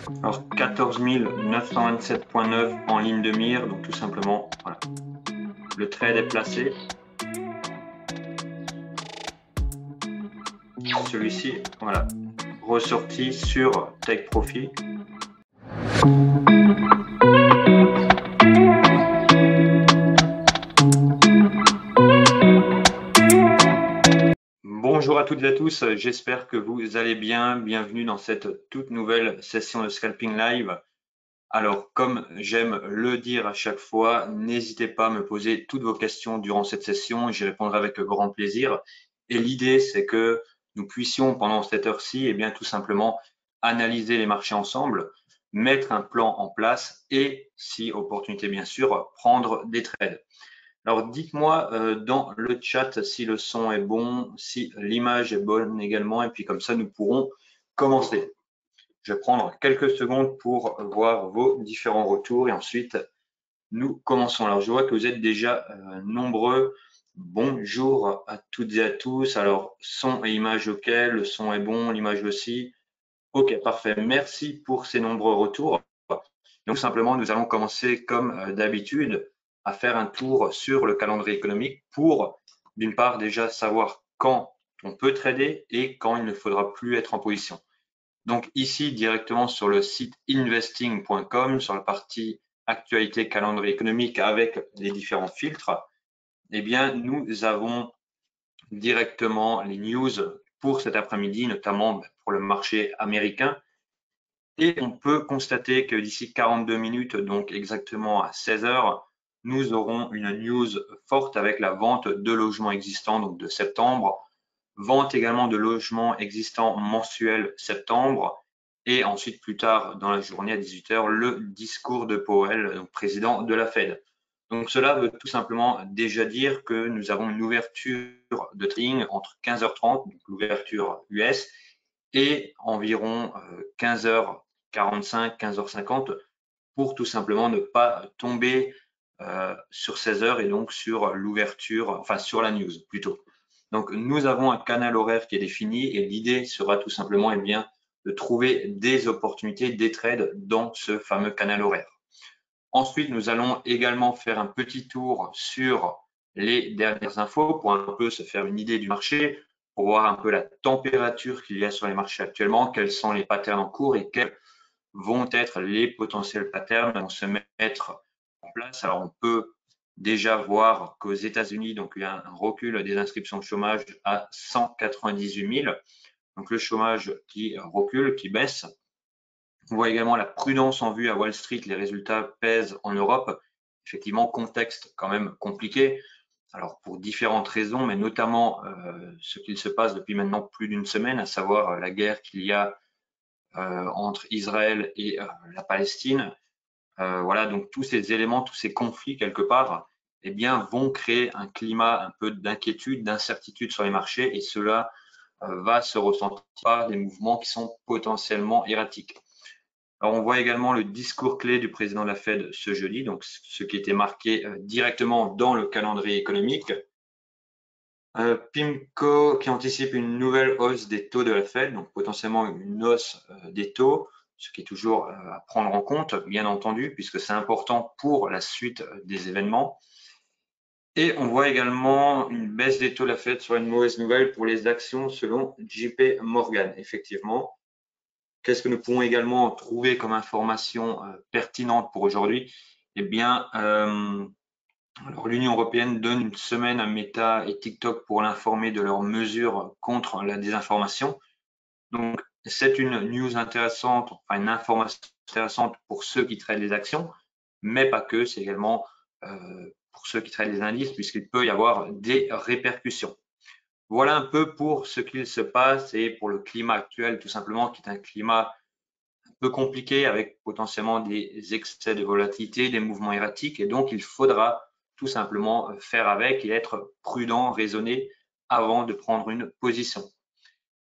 Alors 14 927,9 en ligne de mire, donc tout simplement, voilà. Le trade est placé. Celui-ci, voilà, ressorti sur Take Profit. Bonjour à toutes et à tous, j'espère que vous allez bien. Bienvenue dans cette toute nouvelle session de Scalping Live. Alors, comme j'aime le dire à chaque fois, n'hésitez pas à me poser toutes vos questions durant cette session, j'y répondrai avec grand plaisir. Et l'idée, c'est que nous puissions, pendant cette heure-ci, eh bien, tout simplement analyser les marchés ensemble, mettre un plan en place et, si opportunité bien sûr, prendre des trades. Alors, dites-moi dans le chat si le son est bon, si l'image est bonne également, et puis comme ça, nous pourrons commencer. Je vais prendre quelques secondes pour voir vos différents retours et ensuite nous commençons. Alors, je vois que vous êtes déjà nombreux. Bonjour à toutes et à tous. Alors, son et image OK, le son est bon, l'image aussi. OK, parfait. Merci pour ces nombreux retours. Donc, simplement, nous allons commencer comme d'habitude à faire un tour sur le calendrier économique pour, d'une part, déjà savoir quand on peut trader et quand il ne faudra plus être en position. Donc ici, directement sur le site investing.com, sur la partie actualité calendrier économique avec les différents filtres, eh bien, nous avons directement les news pour cet après-midi, notamment pour le marché américain. Et on peut constater que d'ici 42 minutes, donc exactement à 16 heures, nous aurons une news forte avec la vente de logements existants, donc de septembre, vente également de logements existants mensuels septembre, et ensuite plus tard dans la journée à 18 heures, le discours de Powell, donc président de la Fed. Donc cela veut tout simplement déjà dire que nous avons une ouverture de trading entre 15h30, donc l'ouverture US, et environ 15h45, 15h50 pour tout simplement ne pas tomber sur 16 heures et donc sur l'ouverture, enfin sur la news plutôt. Donc nous avons un canal horaire qui est défini et l'idée sera tout simplement bien, de trouver des opportunités, des trades dans ce fameux canal horaire. Ensuite, nous allons également faire un petit tour sur les dernières infos pour un peu se faire une idée du marché, pour voir un peu la température qu'il y a sur les marchés actuellement, quels sont les patterns en cours et quels vont être les potentiels patterns qui vont se mettre en place. Alors, on peut déjà voir qu'aux États-Unis, donc il y a un recul des inscriptions de chômage à 198 000. Donc, le chômage qui recule, qui baisse. On voit également la prudence en vue à Wall Street, les résultats pèsent en Europe. Effectivement, contexte quand même compliqué. Alors pour différentes raisons, mais notamment ce qu'il se passe depuis maintenant plus d'une semaine, à savoir la guerre qu'il y a entre Israël et la Palestine. Voilà, donc tous ces éléments, tous ces conflits quelque part, eh bien, vont créer un climat un peu d'inquiétude, d'incertitude sur les marchés, et cela va se ressentir par des mouvements qui sont potentiellement erratiques. Alors, on voit également le discours clé du président de la Fed ce jeudi, donc ce qui était marqué directement dans le calendrier économique. PIMCO qui anticipe une nouvelle hausse des taux de la Fed, donc potentiellement une hausse des taux, ce qui est toujours à prendre en compte, bien entendu, puisque c'est important pour la suite des événements. Et on voit également une baisse des taux de la Fed soit une mauvaise nouvelle pour les actions selon JP Morgan, effectivement. Qu'est-ce que nous pouvons également trouver comme information pertinente pour aujourd'hui? Eh bien, alors l'Union européenne donne une semaine à Meta et TikTok pour l'informer de leurs mesures contre la désinformation. Donc, c'est une news intéressante, enfin une information intéressante pour ceux qui traitent les actions, mais pas que, c'est également pour ceux qui traitent les indices, puisqu'il peut y avoir des répercussions. Voilà un peu pour ce qu'il se passe et pour le climat actuel, tout simplement, qui est un climat peu compliqué avec potentiellement des excès de volatilité, des mouvements erratiques, et donc il faudra tout simplement faire avec et être prudent, raisonné avant de prendre une position.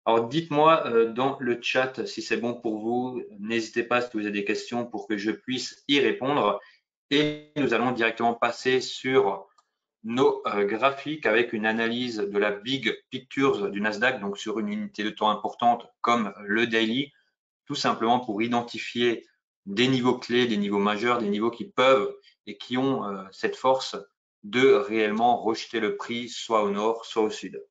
Alors dites-moi dans le chat si c'est bon pour vous, n'hésitez pas si vous avez des questions pour que je puisse y répondre, et nous allons directement passer sur nos graphiques avec une analyse de la big picture du Nasdaq, donc sur une unité de temps importante comme le daily, tout simplement pour identifier des niveaux clés, des niveaux majeurs, des niveaux qui peuvent et qui ont cette force de réellement rejeter le prix soit au nord, soit au sud.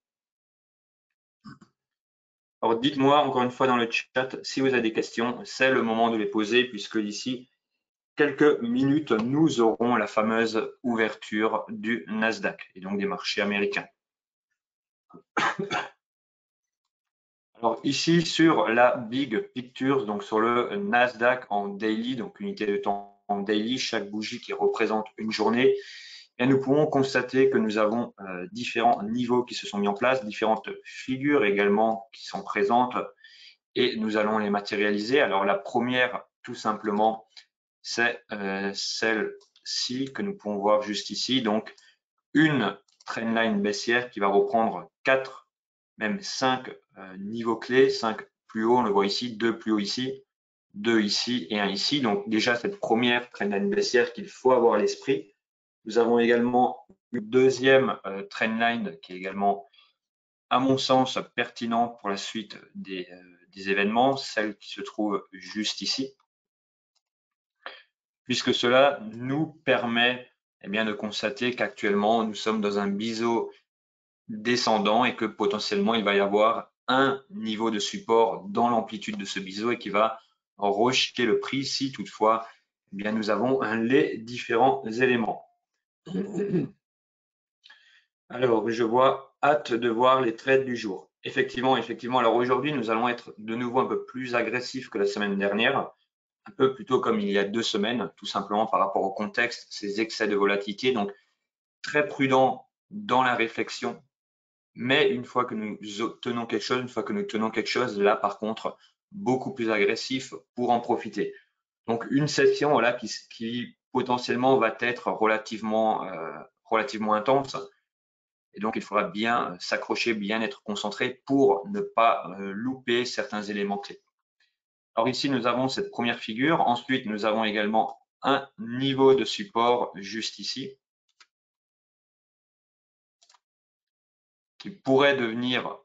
Alors dites-moi encore une fois dans le chat si vous avez des questions, c'est le moment de les poser puisque d'ici quelques minutes, nous aurons la fameuse ouverture du Nasdaq et donc des marchés américains. Alors ici sur la Big Picture, donc sur le Nasdaq en daily, donc unité de temps en daily, chaque bougie qui représente une journée, et nous pouvons constater que nous avons différents niveaux qui se sont mis en place, différentes figures également qui sont présentes et nous allons les matérialiser. Alors la première, tout simplement, c'est celle-ci que nous pouvons voir juste ici. Donc une trendline baissière qui va reprendre 4, même 5 niveaux clés, 5 plus haut, on le voit ici, 2 plus haut ici, 2 ici et 1 ici. Donc déjà cette première trendline baissière qu'il faut avoir à l'esprit. Nous avons également une deuxième trendline qui est également, à mon sens, pertinent pour la suite des événements, celle qui se trouve juste ici, puisque cela nous permet de constater qu'actuellement nous sommes dans un biseau descendant et que potentiellement il va y avoir un niveau de support dans l'amplitude de ce biseau et qui va rejeter le prix si toutefois nous avons les différents éléments. Alors, je vois, hâte de voir les trades du jour. Effectivement. Alors aujourd'hui, nous allons être de nouveau un peu plus agressifs que la semaine dernière, un peu plutôt comme il y a 2 semaines, tout simplement par rapport au contexte, ces excès de volatilité. Donc, très prudent dans la réflexion. Mais une fois que nous tenons quelque chose, là, par contre, beaucoup plus agressif pour en profiter. Donc, une session voilà, qui potentiellement va être relativement intense. Et donc, il faudra bien s'accrocher, bien être concentré pour ne pas louper certains éléments clés. Alors ici, nous avons cette première figure. Ensuite, nous avons également un niveau de support juste ici, qui pourrait devenir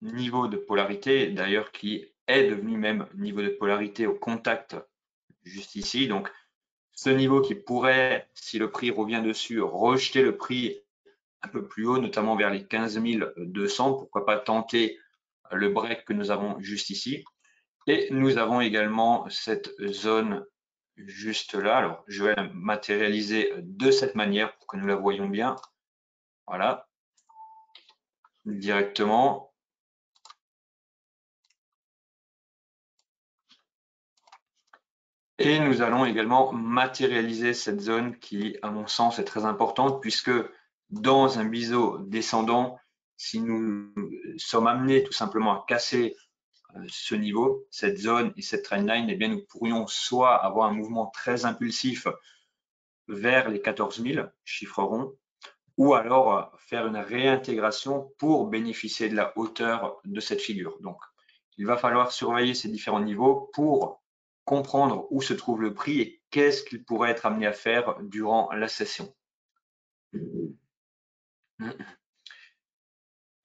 niveau de polarité, d'ailleurs qui est devenu même niveau de polarité au contact juste ici. Donc, ce niveau qui pourrait, si le prix revient dessus, rejeter le prix un peu plus haut, notamment vers les 15 200. Pourquoi pas tenter le break que nous avons juste ici. Et nous avons également cette zone juste là. Alors, je vais la matérialiser de cette manière pour que nous la voyons bien. Voilà, directement. Et nous allons également matérialiser cette zone qui, à mon sens, est très importante puisque dans un biseau descendant, si nous sommes amenés tout simplement à casser ce niveau, cette zone et cette trendline, nous pourrions soit avoir un mouvement très impulsif vers les 14 000 chiffres ronds, ou alors faire une réintégration pour bénéficier de la hauteur de cette figure. Donc, il va falloir surveiller ces différents niveaux pour comprendre où se trouve le prix et qu'est-ce qu'il pourrait être amené à faire durant la session.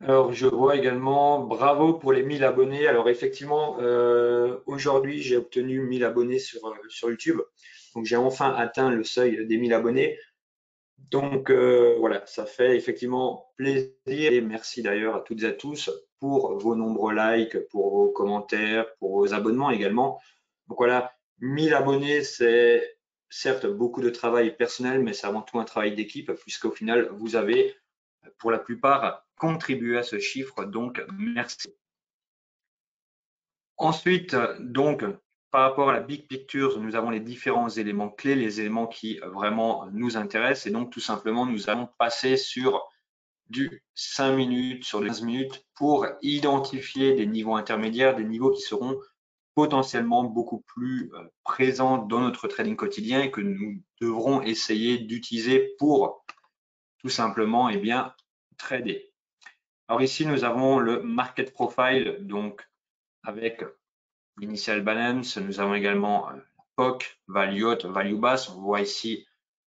Alors, je vois également, bravo pour les 1000 abonnés. Alors, effectivement, aujourd'hui, j'ai obtenu 1000 abonnés sur YouTube. Donc, j'ai enfin atteint le seuil des 1000 abonnés. Donc, voilà, ça fait effectivement plaisir et merci d'ailleurs à toutes et à tous pour vos nombreux likes, pour vos commentaires, pour vos abonnements également. Donc, voilà, 1000 abonnés, c'est certes beaucoup de travail personnel, mais c'est avant tout un travail d'équipe puisqu'au final, vous avez pour la plupart contribué à ce chiffre, donc merci. Ensuite, donc, par rapport à la Big Picture, nous avons les différents éléments clés, les éléments qui vraiment nous intéressent. Et donc, tout simplement, nous allons passer sur du 5 minutes, sur du 15 minutes pour identifier des niveaux intermédiaires, des niveaux qui seront potentiellement beaucoup plus présents dans notre trading quotidien et que nous devrons essayer d'utiliser pour tout simplement trader. Alors ici, nous avons le market profile, donc avec l'initial balance. Nous avons également POC, value haute, value basse. On voit ici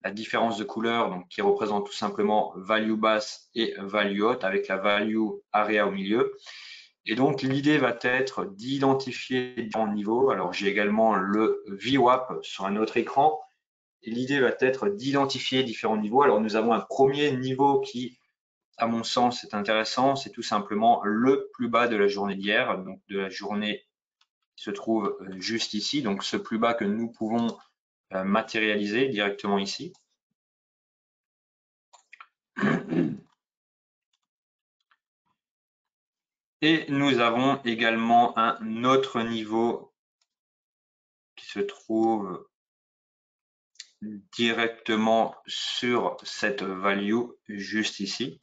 la différence de couleur, donc qui représente tout simplement value basse et value haute avec la value area au milieu. Et donc, l'idée va être d'identifier différents niveaux. Alors, j'ai également le VWAP sur un autre écran. L'idée va être d'identifier différents niveaux. Alors, nous avons un premier niveau qui, à mon sens, est intéressant. C'est tout simplement le plus bas de la journée d'hier, donc de la journée qui se trouve juste ici. Donc, ce plus bas que nous pouvons matérialiser directement ici. Et nous avons également un autre niveau qui se trouve directement sur cette value juste ici.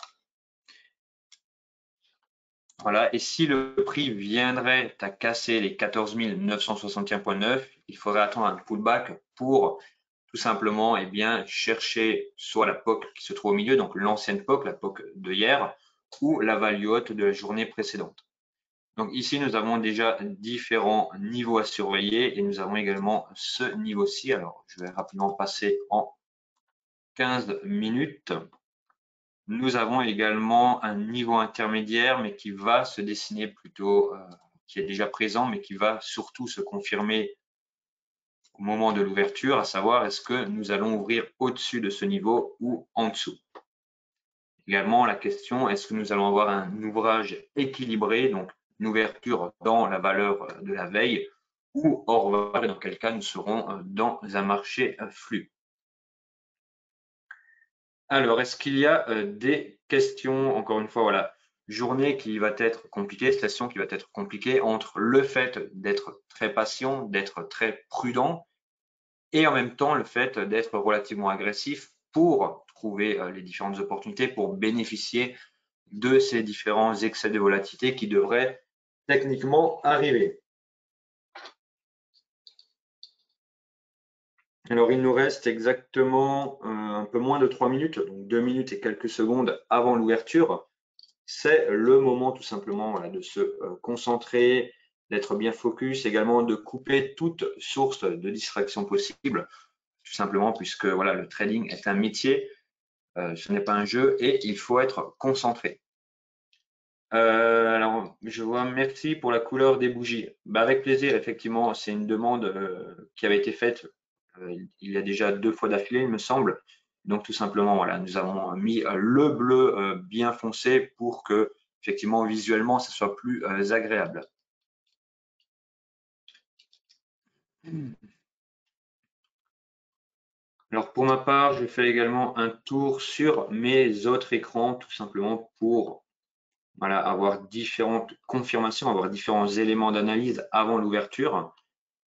Voilà, et si le prix viendrait à casser les 14 961,9, il faudrait attendre un pullback pour tout simplement chercher soit la POC qui se trouve au milieu, donc l'ancienne POC, la POC de hier, ou la value haute de la journée précédente. Donc ici, nous avons déjà différents niveaux à surveiller et nous avons également ce niveau-ci. Alors, je vais rapidement passer en 15 minutes. Nous avons également un niveau intermédiaire, mais qui va se dessiner plutôt, qui est déjà présent, mais qui va surtout se confirmer au moment de l'ouverture, à savoir est-ce que nous allons ouvrir au-dessus de ce niveau ou en dessous. Également, la question, est-ce que nous allons avoir un ouvrage équilibré, donc une ouverture dans la valeur de la veille, ou hors valeur, dans quel cas nous serons dans un marché flux. Alors, est-ce qu'il y a des questions? Encore une fois, voilà, journée qui va être compliquée, session qui va être compliquée entre le fait d'être très patient, d'être très prudent et en même temps le fait d'être relativement agressif pour trouver les différentes opportunités, pour bénéficier de ces différents excès de volatilité qui devraient techniquement arriver. Alors, il nous reste exactement un peu moins de 3 minutes, donc 2 minutes et quelques secondes avant l'ouverture. C'est le moment tout simplement voilà, de se concentrer, d'être bien focus, également de couper toute source de distraction possible, tout simplement puisque voilà, le trading est un métier, ce n'est pas un jeu et il faut être concentré. Alors, je vois, merci pour la couleur des bougies. Bah, avec plaisir, effectivement, c'est une demande qui avait été faite il y a déjà 2 fois d'affilée, il me semble. Donc, tout simplement, voilà, nous avons mis le bleu bien foncé pour que, effectivement, visuellement, ça soit plus agréable. Alors, pour ma part, je fais également un tour sur mes autres écrans, tout simplement pour voilà, avoir différentes confirmations, avoir différents éléments d'analyse avant l'ouverture.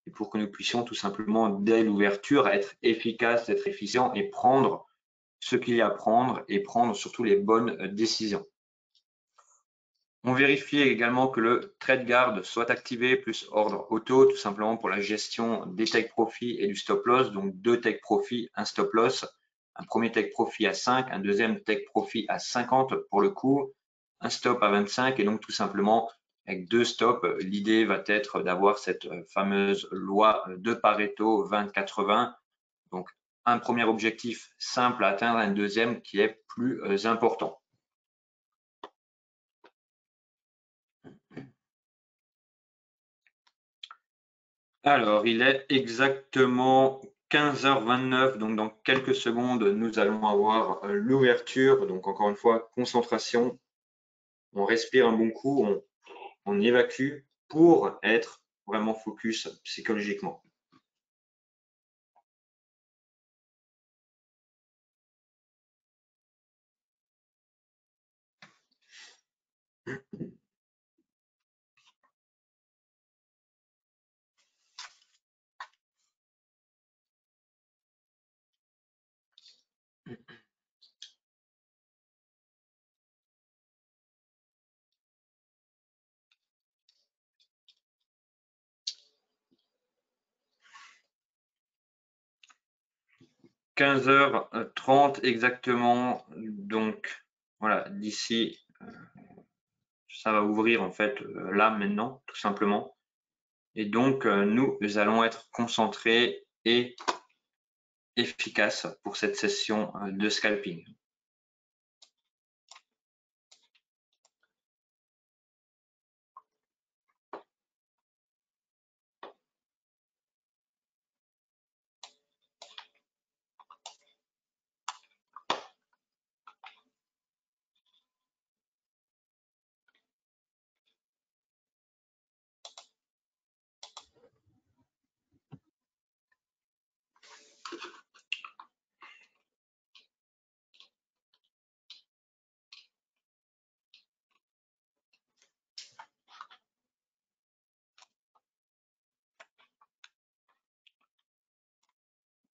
Et pour que nous puissions tout simplement, dès l'ouverture, être efficace, être efficient et prendre ce qu'il y a à prendre et prendre surtout les bonnes décisions. On vérifie également que le trade guard soit activé plus ordre auto, tout simplement pour la gestion des take profit et du stop loss. Donc 2 take profit, un stop loss, un premier take profit à 5, un deuxième take profit à 50 pour le coup, un stop à 25 et donc tout simplement avec 2 stops, l'idée va être d'avoir cette fameuse loi de Pareto 20-80. Donc, un premier objectif simple à atteindre, un deuxième qui est plus important. Alors, il est exactement 15h29, donc dans quelques secondes, nous allons avoir l'ouverture. Donc, encore une fois, concentration. On respire un bon coup, on évacue pour être vraiment focus psychologiquement. « 15h30 exactement. Donc, voilà, d'ici, ça va ouvrir en fait là maintenant, tout simplement. Et donc, nous allons être concentrés et efficaces pour cette session de scalping.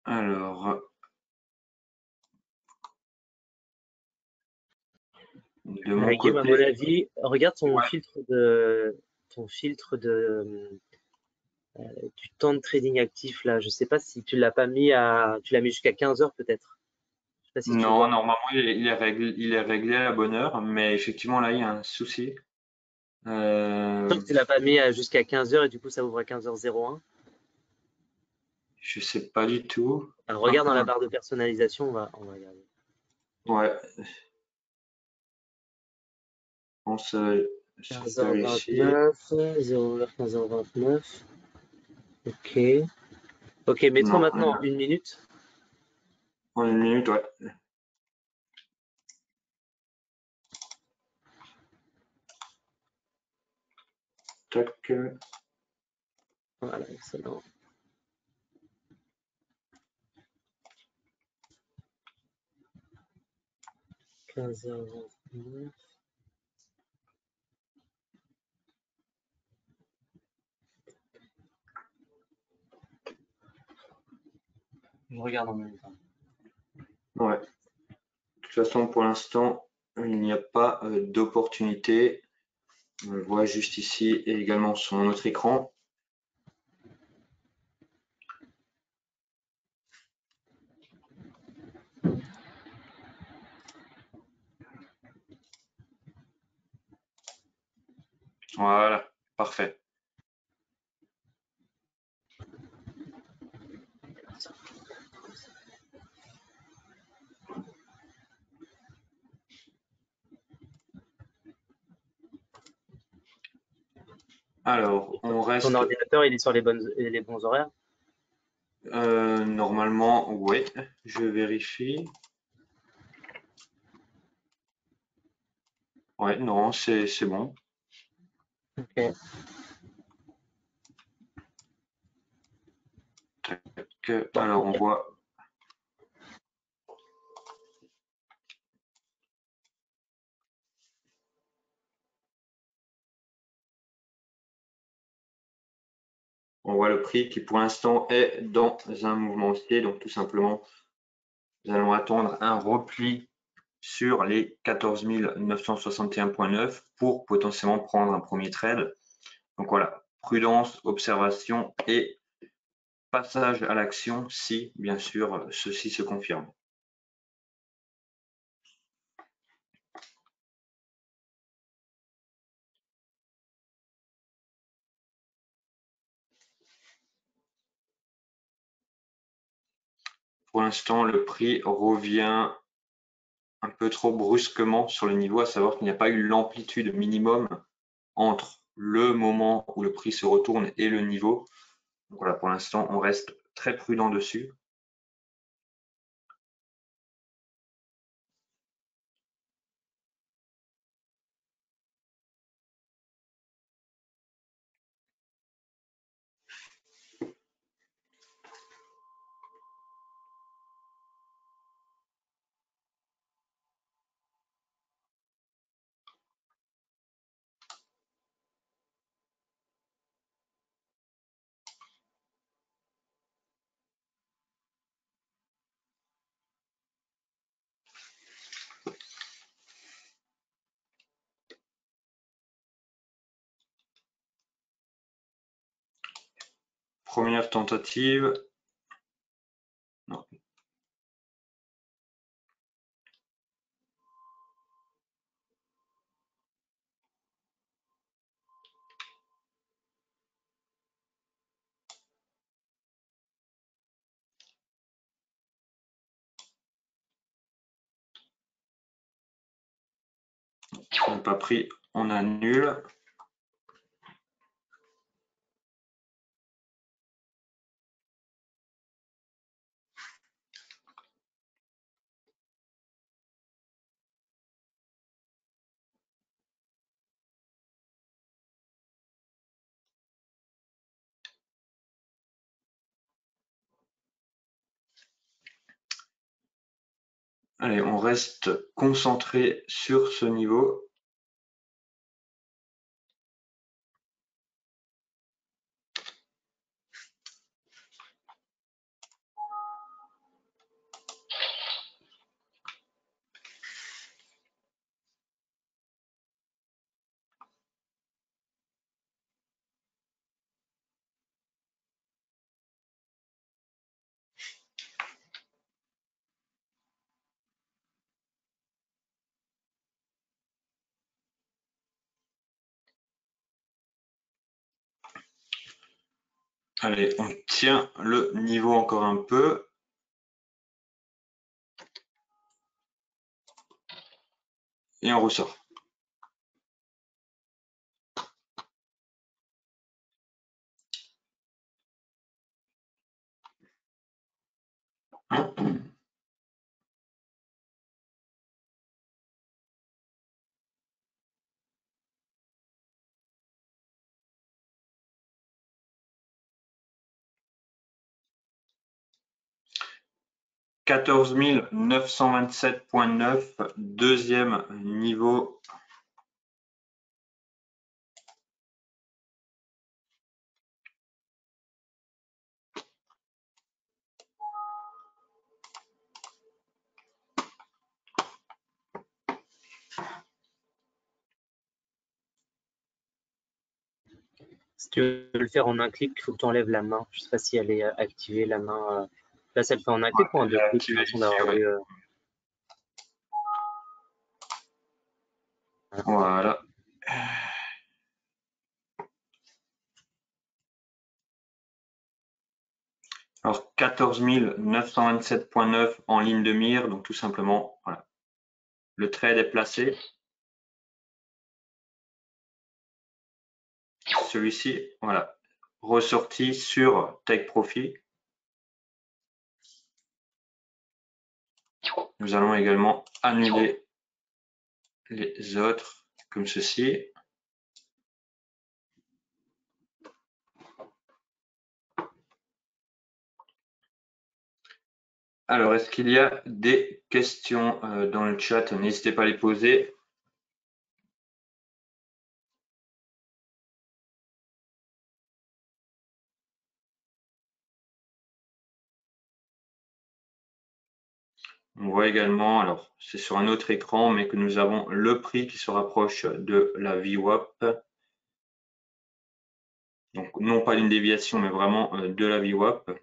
Alors, de mon Guillaume, à mon côté, avis, regarde ouais, ton filtre du temps de trading actif là. Je sais pas si tu l'as pas mis tu l'as mis jusqu'à 15 heures peut-être. Je sais pas si tu non, vois. normalement il est réglé à la bonne heure, mais effectivement là il y a un souci. Tant Euh, que tu l'as pas mis jusqu'à 15 heures et du coup ça ouvre à 15h01. je sais pas du tout. Alors, Hop, regarde dans la barre de personnalisation, on va regarder. ouais, on se vérifie. 15h29, 0h 15h29. Ok. Ok, mets-toi Non, maintenant 1 minute. en 1 minute, ouais. Tac. Voilà, excellent. 15h29. Je regarde en même temps. Ouais. De toute façon, pour l'instant, il n'y a pas d'opportunité. On le voit juste ici et également sur mon autre écran. Voilà, parfait. Alors, on Ton reste ordinateur, il est sur les bons horaires? normalement, ouais, je vérifie. Ouais, non, c'est bon. Ok. Tac. Bon, Alors, ok. on voit le prix qui pour l'instant est dans un mouvement haussier. Donc, tout simplement, nous allons attendre un repli sur les 14 961,9 pour potentiellement prendre un premier trade. Donc voilà, prudence, observation et passage à l'action si, bien sûr, ceci se confirme. Pour l'instant, le prix revient un peu trop brusquement sur le niveau, à savoir qu'il n'y a pas eu l'amplitude minimum entre le moment où le prix se retourne et le niveau. Donc voilà, pour l'instant, on reste très prudent dessus. Première tentative. Non. On n'a pas pris, on annule. Allez, on reste concentré sur ce niveau. Allez, on tient le niveau encore un peu. Et on ressort. « 14 927,9 », deuxième niveau. Si tu veux le faire en un clic, il faut que tu enlèves la main. Je sais pas si elle est activée, la main. Là, ça le fait en un clic ou en deux clics. J'ai l'impression d'avoir vu. Voilà. Alors 14 927,9 en ligne de mire, donc tout simplement, voilà. Le trade est placé. Celui-ci, voilà, ressorti sur Take Profit. Nous allons également annuler les autres comme ceci. Alors, est-ce qu'il y a des questions dans le chat? N'hésitez pas à les poser. On voit également, alors c'est sur un autre écran, mais que nous avons le prix qui se rapproche de la VWAP. Donc non pas d'une déviation, mais vraiment de la VWAP.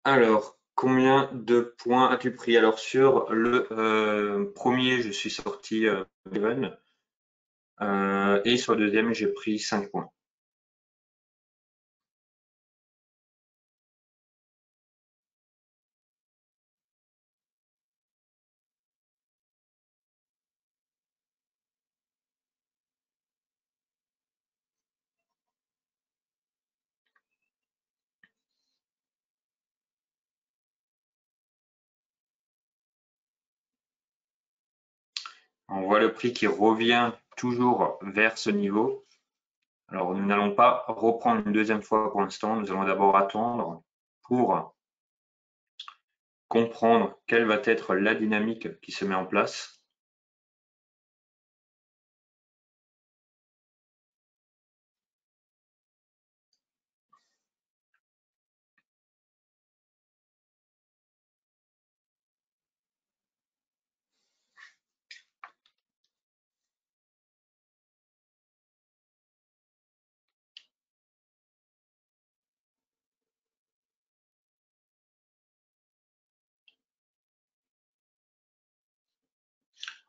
Alors, combien de points as-tu pris? Alors sur le premier, je suis sorti even, et sur le deuxième, j'ai pris 5 points. On voit le prix qui revient toujours vers ce niveau. Alors, nous n'allons pas reprendre une deuxième fois pour l'instant. Nous allons d'abord attendre pour comprendre quelle va être la dynamique qui se met en place.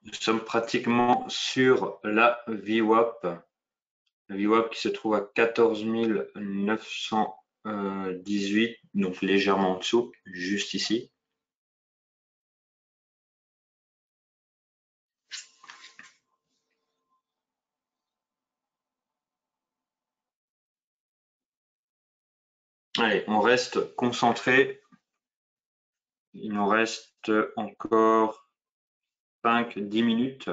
Nous sommes pratiquement sur la VWAP. La VWAP qui se trouve à 14 918, donc légèrement en dessous, juste ici. Allez, on reste concentré. Il nous reste encore 5-10 minutes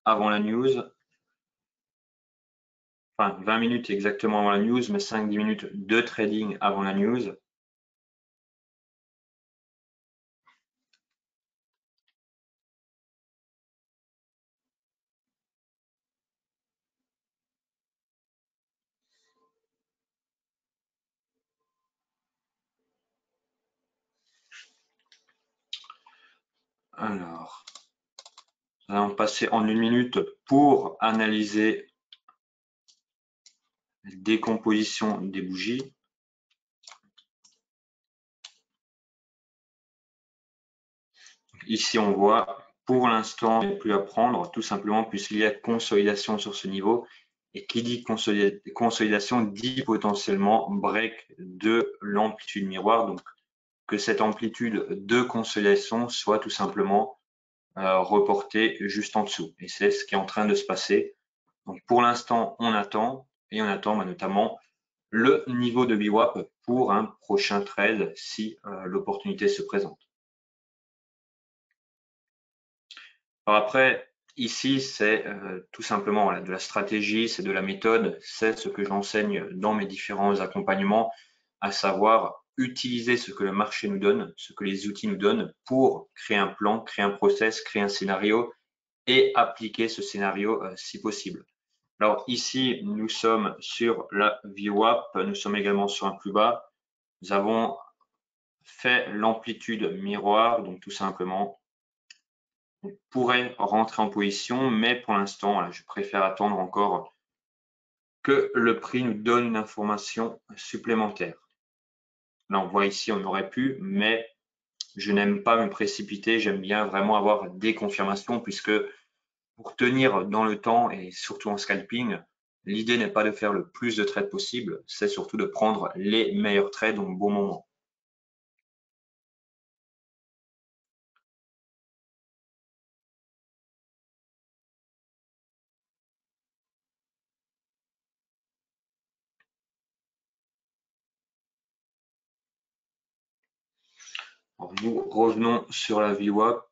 avant la news. Enfin, 20 minutes exactement avant la news, mais 5-10 minutes de trading avant la news. Alors, nous allons passer en 1 minute pour analyser la décomposition des bougies. Ici, on voit, pour l'instant, il n'y a plus à prendre, tout simplement puisqu'il y a consolidation sur ce niveau. Et qui dit consolidation dit potentiellement break de l'amplitude miroir. Donc, que cette amplitude de consolidation soit tout simplement reportée juste en dessous. Et c'est ce qui est en train de se passer. Donc, pour l'instant, on attend. Et on attend notamment le niveau de VWAP pour un prochain trade si l'opportunité se présente. Alors après, ici, c'est tout simplement de la stratégie, c'est de la méthode, c'est ce que j'enseigne dans mes différents accompagnements, à savoir utiliser ce que le marché nous donne, ce que les outils nous donnent pour créer un plan, créer un process, créer un scénario et appliquer ce scénario si possible. Alors ici, nous sommes sur la VWAP, nous sommes également sur un plus bas. Nous avons fait l'amplitude miroir, donc tout simplement, on pourrait rentrer en position, mais pour l'instant, je préfère attendre encore que le prix nous donne une information supplémentaire. Là, on voit ici, on aurait pu, mais je n'aime pas me précipiter. J'aime bien vraiment avoir des confirmations puisque pour tenir dans le temps et surtout en scalping, l'idée n'est pas de faire le plus de trades possible, c'est surtout de prendre les meilleurs trades au bon moment. Alors, nous revenons sur la VWAP.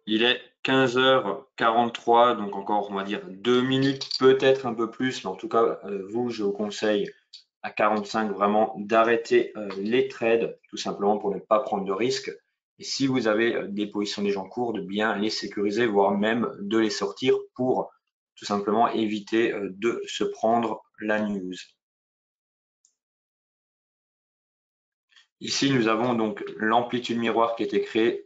Il est 15h43, donc encore, on va dire 2 minutes, peut-être un peu plus, mais en tout cas, vous, je vous conseille à 45 vraiment d'arrêter les trades, tout simplement pour ne pas prendre de risques. Et si vous avez des positions déjà en cours, de bien les sécuriser, voire même de les sortir pour tout simplement éviter de se prendre la news. Ici, nous avons donc l'amplitude miroir qui a été créée,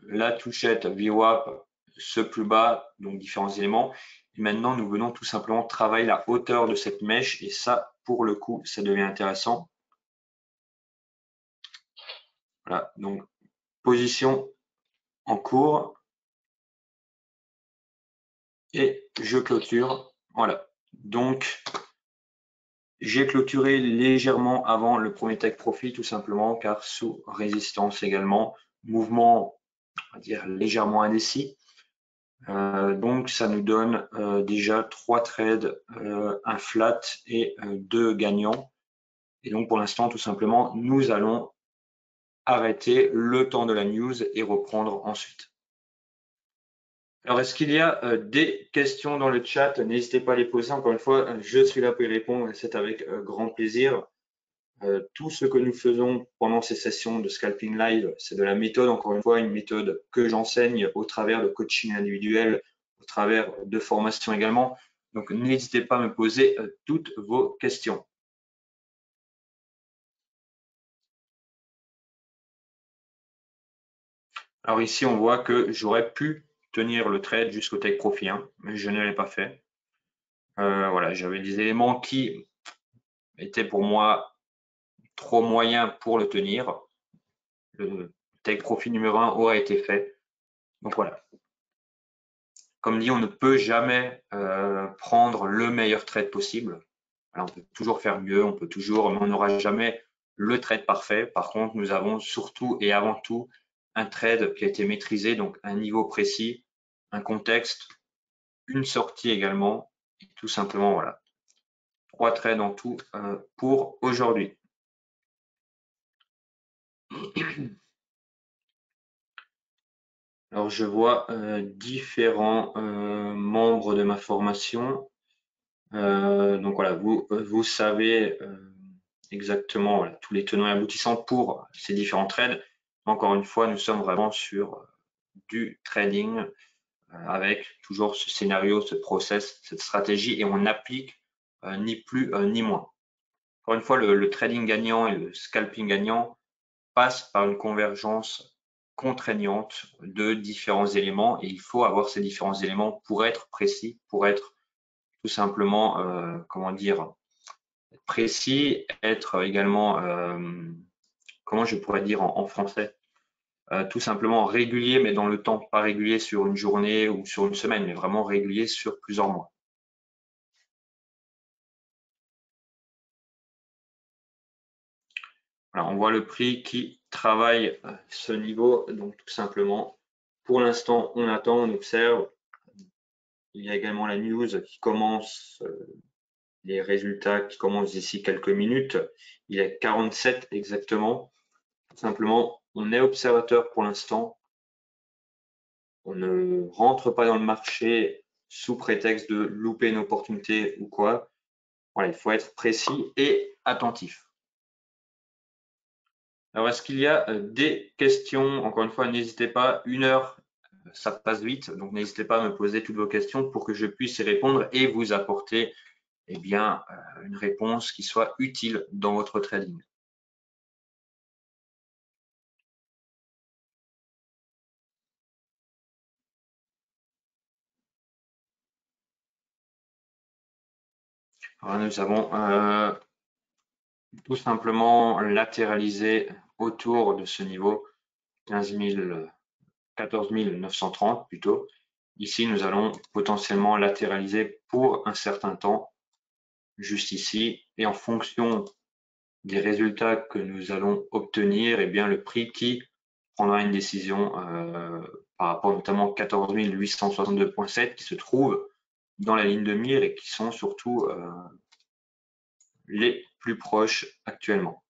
la touchette VWAP, ce plus bas, donc différents éléments. Et maintenant, nous venons tout simplement travailler la hauteur de cette mèche et ça, pour le coup, ça devient intéressant. Voilà, donc position en cours et je clôture. Voilà, donc j'ai clôturé légèrement avant le premier take profit tout simplement car sous résistance également, mouvement on va dire légèrement indécis. Donc ça nous donne déjà 3 trades, un flat et 2 gagnants. Et donc pour l'instant tout simplement nous allons arrêter le temps de la news et reprendre ensuite. Alors, est-ce qu'il y a des questions dans le chat? N'hésitez pas à les poser. Encore une fois, je suis là pour y répondre et c'est avec grand plaisir. Tout ce que nous faisons pendant ces sessions de scalping live, c'est de la méthode, encore une fois, une méthode que j'enseigne au travers de coaching individuel, au travers de formation également. Donc, n'hésitez pas à me poser toutes vos questions. Alors ici, on voit que j'aurais pu tenir le trade jusqu'au take profit, mais je ne l'ai pas fait. Voilà, j'avais des éléments qui étaient pour moi trop moyens pour le tenir. Le take profit numéro 1 aurait été fait. Donc voilà. Comme dit, on ne peut jamais prendre le meilleur trade possible. Alors, on peut toujours faire mieux, on peut toujours, mais on n'aura jamais le trade parfait. Par contre, nous avons surtout et avant tout un trade qui a été maîtrisé, donc un niveau précis, un contexte, une sortie également, et tout simplement, voilà. 3 trades en tout pour aujourd'hui. Alors, je vois différents membres de ma formation. Donc voilà, vous savez exactement voilà, tous les tenants et aboutissants pour ces différents trades. Encore une fois, nous sommes vraiment sur du trading avec toujours ce scénario, ce process, cette stratégie et on applique ni plus ni moins. Encore une fois, le trading gagnant et le scalping gagnant passent par une convergence contraignante de différents éléments et il faut avoir ces différents éléments pour être précis, pour être tout simplement, comment dire, précis, être également, comment je pourrais dire en français, tout simplement régulier, mais dans le temps, pas régulier sur une journée ou sur une semaine, mais vraiment régulier sur plusieurs mois. Voilà, on voit le prix qui travaille ce niveau, donc tout simplement, pour l'instant, on attend, on observe. Il y a également la news qui commence, les résultats qui commencent d'ici quelques minutes. Il est 47 exactement. Tout simplement, on est observateur pour l'instant. On ne rentre pas dans le marché sous prétexte de louper une opportunité ou quoi. Voilà, il faut être précis et attentif. Alors, est-ce qu'il y a des questions? Encore une fois, n'hésitez pas, 1 heure, ça passe vite, donc n'hésitez pas à me poser toutes vos questions pour que je puisse y répondre et vous apporter eh bien, une réponse qui soit utile dans votre trading. Alors, nous avons tout simplement latéralisé autour de ce niveau 14 930 plutôt. Ici, nous allons potentiellement latéraliser pour un certain temps, juste ici, et en fonction des résultats que nous allons obtenir, eh bien, le prix qui prendra une décision par rapport notamment 14 862,7 qui se trouve dans la ligne de mire et qui sont surtout les plus proches actuellement.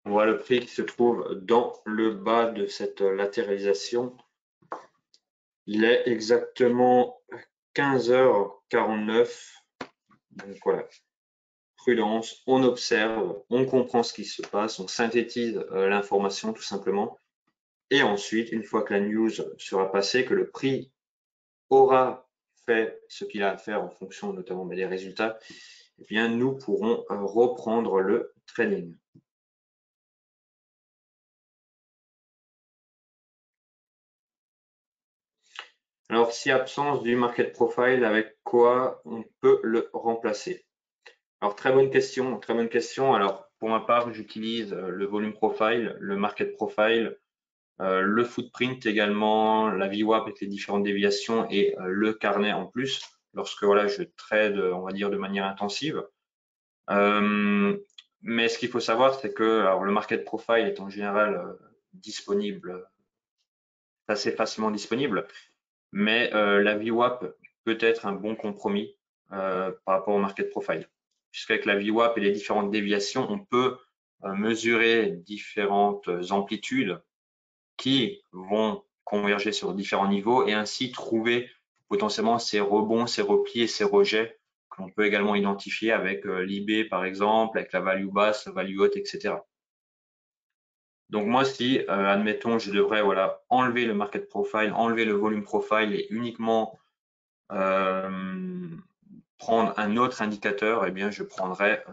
On voit le prix qui se trouve dans le bas de cette latéralisation. Il est exactement 15h49. Donc voilà, prudence, on observe, on comprend ce qui se passe, on synthétise l'information tout simplement. Et ensuite, une fois que la news sera passée, que le prix aura fait ce qu'il a à faire en fonction notamment des résultats, eh bien, nous pourrons reprendre le trading. Alors, si absence du market profile, avec quoi on peut le remplacer? Alors, très bonne question, très bonne question. Alors, pour ma part, j'utilise le volume profile, le market profile, le footprint également, la VWAP avec les différentes déviations et le carnet en plus, lorsque voilà, je trade, on va dire, de manière intensive. Mais ce qu'il faut savoir, c'est que alors, le market profile est en général disponible, assez facilement disponible, mais la VWAP peut être un bon compromis par rapport au market profile. Puisqu'avec la VWAP et les différentes déviations, on peut mesurer différentes amplitudes qui vont converger sur différents niveaux et ainsi trouver potentiellement ces rebonds, ces replis et ces rejets que l'on peut également identifier avec l'IB par exemple, avec la value basse, la value haute, etc. Donc moi, si, admettons, je devrais voilà, enlever le market profile, enlever le volume profile et uniquement prendre un autre indicateur, eh bien, je prendrais,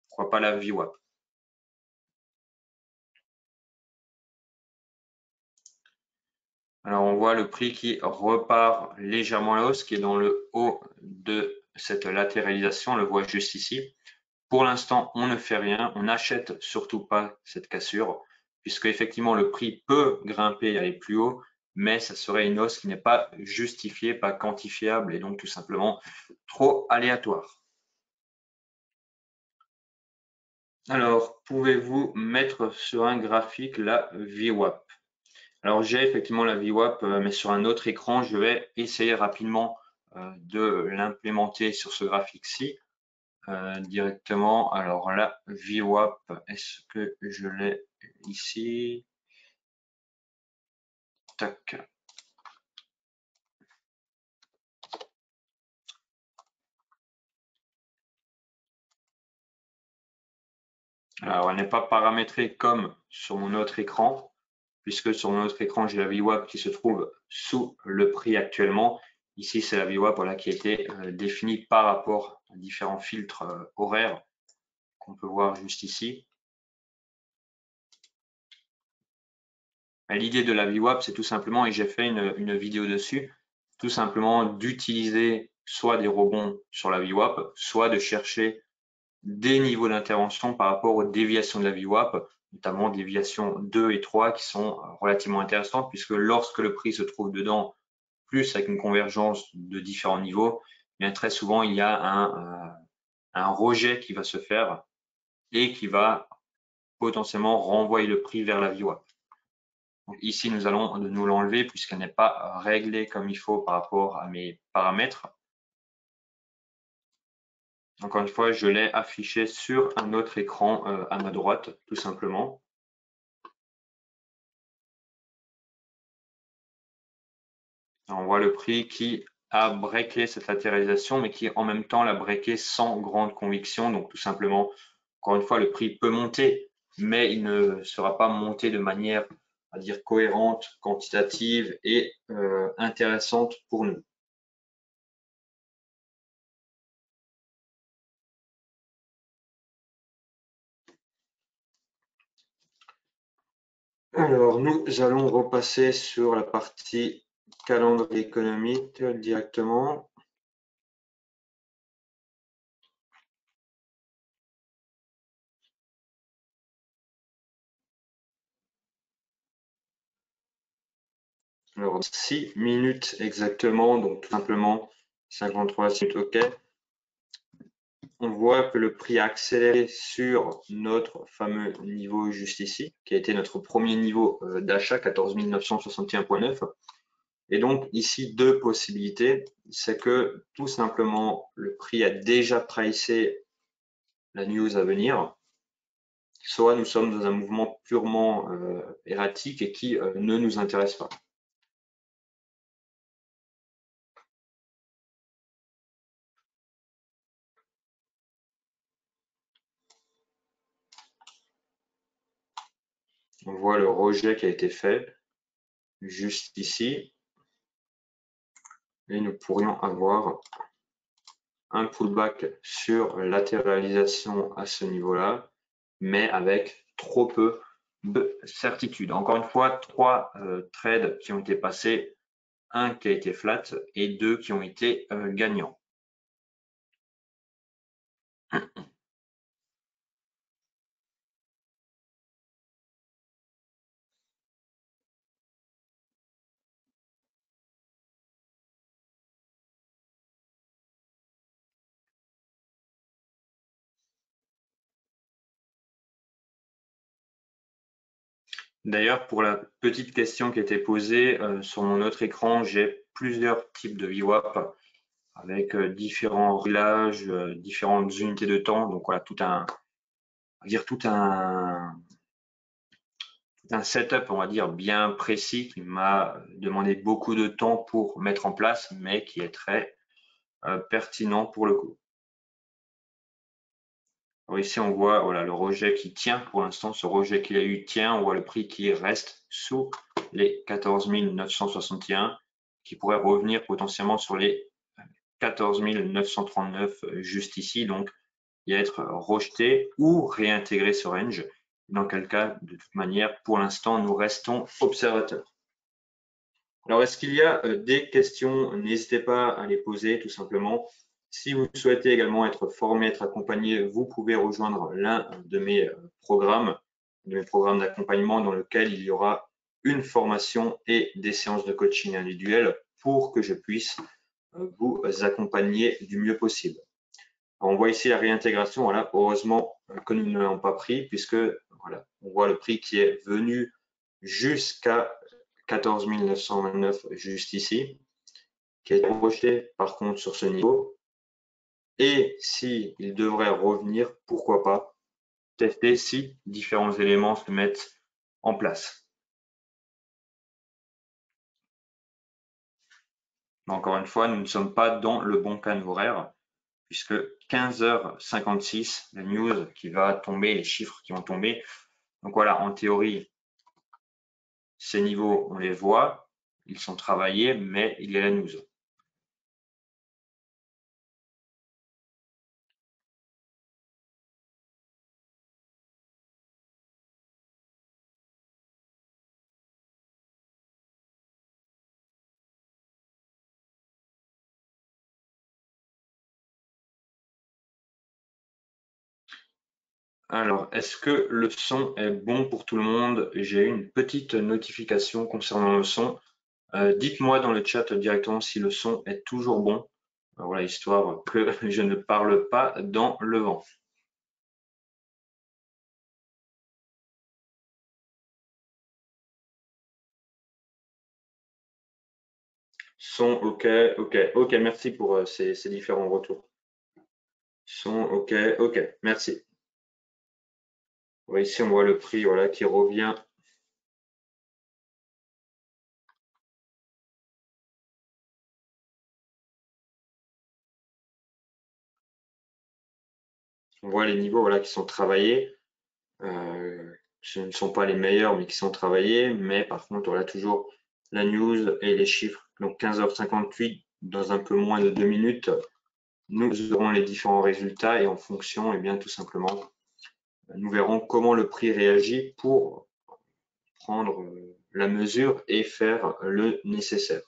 pourquoi pas la VWAP. Alors, on voit le prix qui repart légèrement à la hausse, qui est dans le haut de cette latéralisation, on le voit juste ici. Pour l'instant, on ne fait rien, on n'achète surtout pas cette cassure, puisque effectivement le prix peut grimper et aller plus haut, mais ça serait une hausse qui n'est pas justifiée, pas quantifiable et donc tout simplement trop aléatoire. Alors, pouvez-vous mettre sur un graphique la VWAP? Alors, j'ai effectivement la VWAP, mais sur un autre écran, je vais essayer rapidement de l'implémenter sur ce graphique-ci. Directement. Alors là, VWAP, est-ce que je l'ai ici? Tac. Alors, elle n'est pas paramétrée comme sur mon autre écran, puisque sur mon autre écran, j'ai la VWAP qui se trouve sous le prix actuellement. Ici, c'est la VWAP voilà, qui a été définie par rapport à différents filtres horaires qu'on peut voir juste ici. L'idée de la VWAP, c'est tout simplement, et j'ai fait une vidéo dessus, tout simplement d'utiliser soit des rebonds sur la VWAP, soit de chercher des niveaux d'intervention par rapport aux déviations de la VWAP, notamment déviations 2 et 3 qui sont relativement intéressantes puisque lorsque le prix se trouve dedans, plus avec une convergence de différents niveaux, bien très souvent il y a un rejet qui va se faire et qui va potentiellement renvoyer le prix vers la VWAP. Donc ici, nous allons nous l'enlever puisqu'elle n'est pas réglée comme il faut par rapport à mes paramètres. Encore une fois, je l'ai affiché sur un autre écran à ma droite, tout simplement. On voit le prix qui a breaké cette latéralisation, mais qui en même temps l'a breaké sans grande conviction. Donc tout simplement, encore une fois, le prix peut monter, mais il ne sera pas monté de manière, à dire, cohérente, quantitative et intéressante pour nous. Alors, nous allons repasser sur la partie calendrier économique directement. Alors, 6 minutes exactement, donc tout simplement 53 minutes, OK. On voit que le prix a accéléré sur notre fameux niveau juste ici, qui a été notre premier niveau d'achat, 14 961,9. Et donc ici, deux possibilités. C'est que tout simplement, le prix a déjà pricé la news à venir, soit nous sommes dans un mouvement purement erratique et qui ne nous intéresse pas. On voit le rejet qui a été fait juste ici. Et nous pourrions avoir un pullback sur latéralisation à ce niveau-là, mais avec trop peu de certitude. Encore une fois, trois trades qui ont été passés, un qui a été flat et deux qui ont été gagnants. D'ailleurs, pour la petite question qui a été posée, sur mon autre écran, j'ai plusieurs types de VWAP avec différents réglages, différentes unités de temps. Donc voilà, tout un setup, on va dire, bien précis qui m'a demandé beaucoup de temps pour mettre en place, mais qui est très pertinent pour le coup. Alors ici, on voit voilà, le rejet qui tient pour l'instant. Ce rejet qu'il a eu tient. On voit le prix qui reste sous les 14 961, qui pourrait revenir potentiellement sur les 14 939 juste ici. Donc, y être rejeté ou réintégré ce range. Dans quel cas, de toute manière, pour l'instant, nous restons observateurs. Alors, est-ce qu'il y a des questions? N'hésitez pas à les poser tout simplement. Si vous souhaitez également être formé, être accompagné, vous pouvez rejoindre l'un de mes programmes d'accompagnement dans lequel il y aura une formation et des séances de coaching individuel pour que je puisse vous accompagner du mieux possible. Alors, on voit ici la réintégration. Voilà, heureusement que nous ne l'avons pas pris puisque voilà, on voit le prix qui est venu jusqu'à 14 929 juste ici, qui a été rejeté par contre sur ce niveau. Et s'il devrait revenir, pourquoi pas tester si différents éléments se mettent en place. Encore une fois, nous ne sommes pas dans le bon canal horaire, puisque 15h56, la news qui va tomber, les chiffres qui vont tomber. Donc voilà, en théorie, ces niveaux, on les voit, ils sont travaillés, mais il y a la news. Alors, est-ce que le son est bon pour tout le monde? J'ai eu une petite notification concernant le son. Dites-moi dans le chat directement si le son est toujours bon. Voilà, histoire que je ne parle pas dans le vent. Son OK, OK, merci pour ces différents retours. Son OK, OK, merci. Ici, on voit le prix voilà, qui revient. On voit les niveaux voilà, qui sont travaillés. Ce ne sont pas les meilleurs, mais qui sont travaillés. Mais par contre, voilà toujours la news et les chiffres. Donc 15h58, dans un peu moins de 2 minutes, nous aurons les différents résultats et en fonction, bien, tout simplement, nous verrons comment le prix réagit pour prendre la mesure et faire le nécessaire.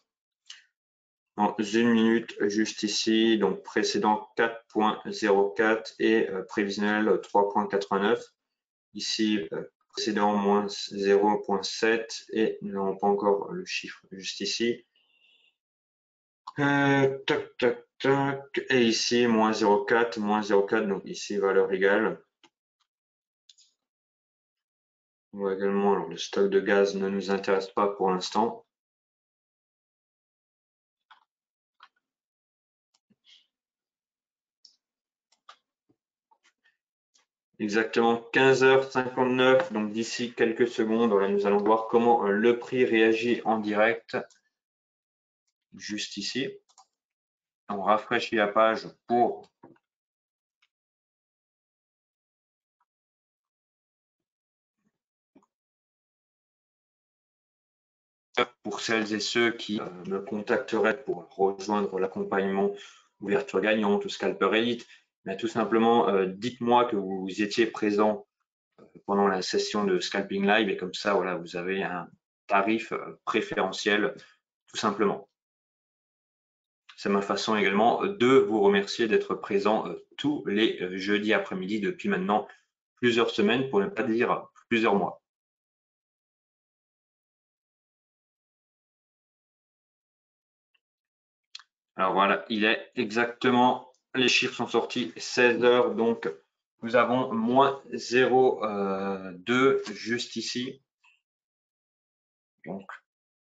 En une minute, juste ici, donc précédent 4.04 et prévisionnel 3.89. Ici, précédent moins 0.7 et nous n'avons pas encore le chiffre juste ici. Tac, tac, tac. Et ici, moins 0.4, moins 0.4, donc ici, valeur égale. On voit également, alors, le stock de gaz ne nous intéresse pas pour l'instant. Exactement 15h59, donc d'ici quelques secondes, voilà, nous allons voir comment le prix réagit en direct. Juste ici. On rafraîchit la page pour celles et ceux qui me contacteraient pour rejoindre l'accompagnement ouverture gagnante ou scalper élite, mais tout simplement dites-moi que vous étiez présent pendant la session de scalping live et comme ça voilà, vous avez un tarif préférentiel tout simplement. C'est ma façon également de vous remercier d'être présent tous les jeudis après-midi depuis maintenant plusieurs semaines, pour ne pas dire plusieurs mois. Alors voilà, il est exactement, les chiffres sont sortis 16h, donc nous avons moins 0,2 juste ici. Donc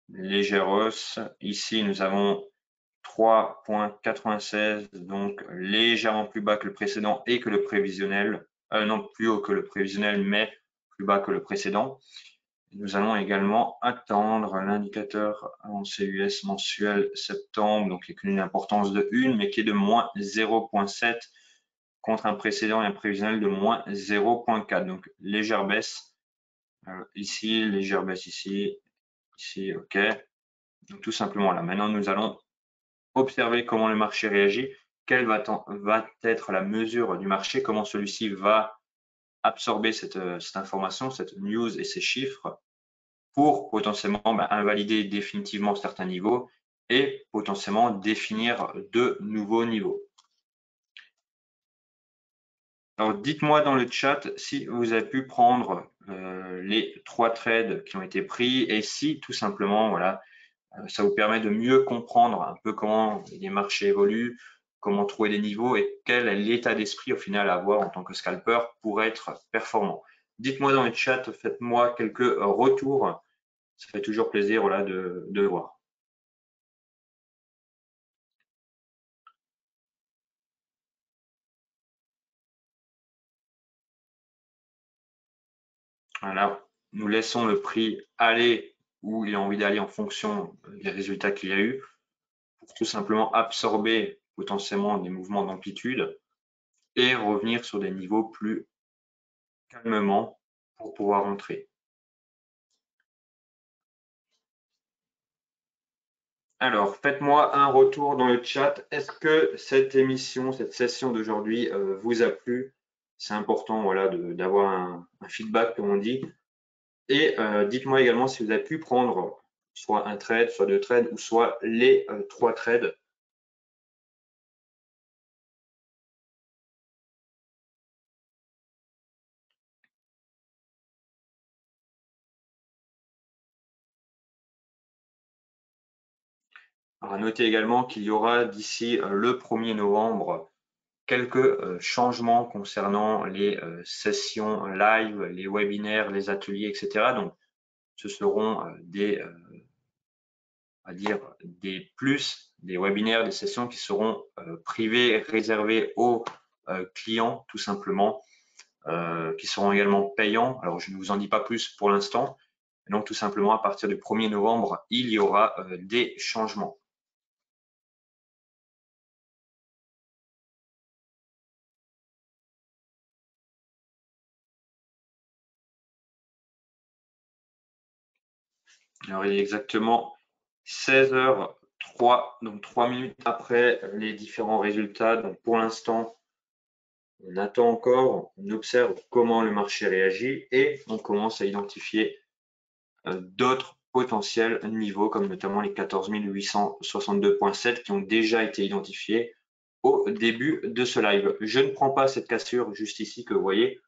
légère hausse. Ici, nous avons 3.96, donc légèrement plus bas que le précédent et que le prévisionnel. Non, plus haut que le prévisionnel, mais plus bas que le précédent. Nous allons également attendre l'indicateur en CUS mensuel septembre, donc qui a une importance de 1, mais qui est de moins 0.7 contre un précédent et un prévisionnel de moins 0.4. Donc légère baisse ici, légère baisse ici, ici, OK. Donc tout simplement là. Maintenant, nous allons observer comment le marché réagit, quelle va être la mesure du marché, comment celui-ci va absorber cette information, cette news et ces chiffres. pour potentiellement invalider définitivement certains niveaux et potentiellement définir de nouveaux niveaux. Alors, dites-moi dans le chat si vous avez pu prendre les 3 trades qui ont été pris et si tout simplement, voilà, ça vous permet de mieux comprendre un peu comment les marchés évoluent, comment trouver des niveaux et quel est l'état d'esprit au final à avoir en tant que scalper pour être performant. Dites-moi dans le chat, faites-moi quelques retours. Ça fait toujours plaisir, voilà, de voir. Voilà, nous laissons le prix aller où il a envie d'aller en fonction des résultats qu'il y a eu, pour tout simplement absorber potentiellement des mouvements d'amplitude et revenir sur des niveaux plus calmement pour pouvoir entrer. Alors, faites-moi un retour dans le chat. Est-ce que cette émission, cette session d'aujourd'hui vous a plu? C'est important, voilà, d'avoir un feedback, comme on dit. Et dites-moi également si vous avez pu prendre soit un trade, soit 2 trades, ou soit les 3 trades. À noter également qu'il y aura d'ici le 1er novembre quelques changements concernant les sessions live, les webinaires, les ateliers, etc. Donc, ce seront des plus, des webinaires, des sessions qui seront privées, réservées aux clients, tout simplement, qui seront également payants. Alors, je ne vous en dis pas plus pour l'instant. Donc, tout simplement, à partir du 1er novembre, il y aura des changements. Alors, il est exactement 16h03, donc 3 minutes après les différents résultats. Donc, pour l'instant, on attend encore, on observe comment le marché réagit et on commence à identifier d'autres potentiels niveaux, comme notamment les 14 862,7 qui ont déjà été identifiés au début de ce live. Je ne prends pas cette cassure juste ici que vous voyez.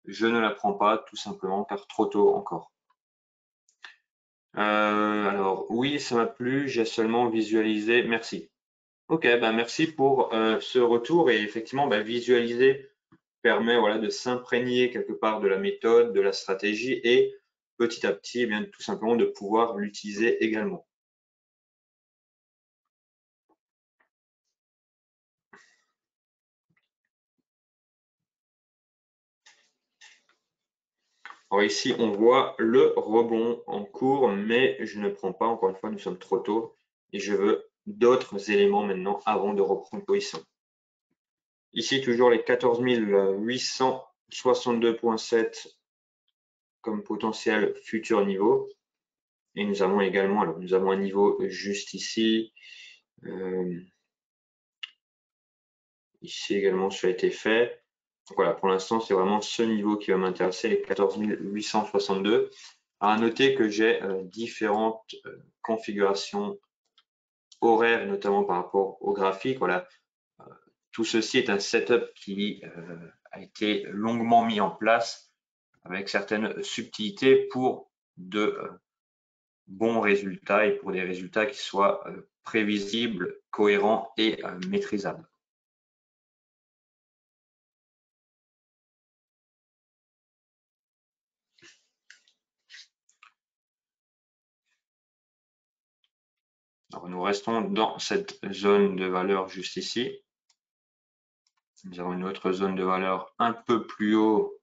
Je ne la prends pas tout simplement car trop tôt encore. Alors oui, ça m'a plu, j'ai seulement visualisé. Merci. Ok, merci pour ce retour et effectivement, visualiser permet voilà, de s'imprégner quelque part de la méthode, de la stratégie et petit à petit, tout simplement de pouvoir l'utiliser également. Alors ici, on voit le rebond en cours, mais je ne prends pas, encore une fois, nous sommes trop tôt et je veux d'autres éléments maintenant avant de reprendre position. Ici, toujours les 14 862,7 comme potentiel futur niveau. Et nous avons également, alors nous avons un niveau juste ici. Ici également, ça a été fait. Donc voilà, pour l'instant, c'est vraiment ce niveau qui va m'intéresser, les 14 862. À noter que j'ai différentes configurations horaires, notamment par rapport au graphique. Voilà, tout ceci est un setup qui a été longuement mis en place avec certaines subtilités pour de bons résultats et pour des résultats qui soient prévisibles, cohérents et maîtrisables. Alors, nous restons dans cette zone de valeur juste ici. Nous avons une autre zone de valeur un peu plus haut,